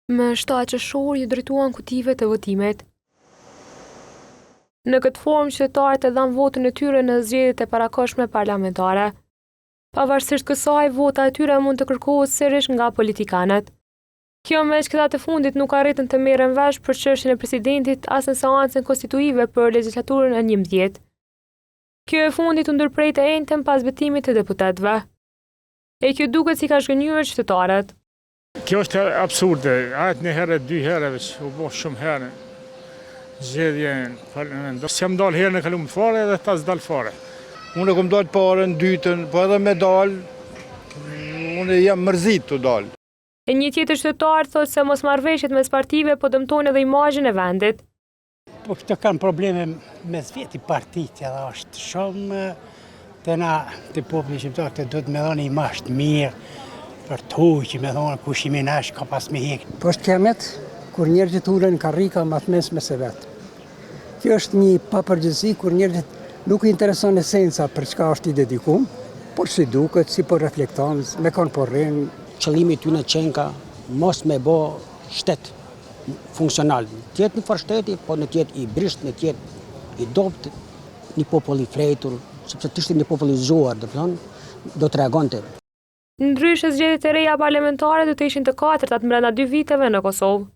Më 7 qershor ju drejtuan kutive të votimit. Në këtë formë qytetarët e dhanë votën e tyre në zgjedhjet e parakohshme parlamentare. Pavarësisht kësaj, vota e tyre mund të kërkohet sërish nga politikanët. Kjo me shkëtat e fundit nuk arritën të merren vesh për çështjen e presidentit as në seancën konstituive për legjislaturën e 11. Kjo e fundit u ndërprejtë e njëjtën pas betimit të deputetëve. E kjo duket si ka shgënjur qytetarët. Kjo është absurde, ajtë një herë, 2 herë, u bo shumë herë. Zgjedhjen, s'jam dalë herë në kalumë fare dhe ta s'dalë fare. Unë kom dalë parën, dytën, po edhe me dalë, unë jam mërzit të dalë. E një tjetër qytetar thotë se mosmarrveshjet mes partive po dëmtojnë edhe imazhin e vendit. Po këto kanë probleme mes veti partitë, edhe është shumë të na të popullit shqiptar të duhet me dhënë imazh të mirë për to që me thonë kush i minash ka pas me hek. Po është kemet kur njerëzit ulen karrika matmes me se vetë. Kjo është një papërgjithësi kur njerëzit nuk i intereson esenca për çka është i dedikum, por si duket, si po reflekton, me kon po rrin. Qëllimi ty në qenka mos me bo shtet funksional. Tjetë një farë shteti, po në tjetë i brisht, në tjetë i dopt, një popull i frejtur, sepse të ishte një popull i zuar, do të reagonte. Ndryshe zgjedhjet e reja parlamentare do të ishin të katërtat brenda 2 viteve në Kosovë.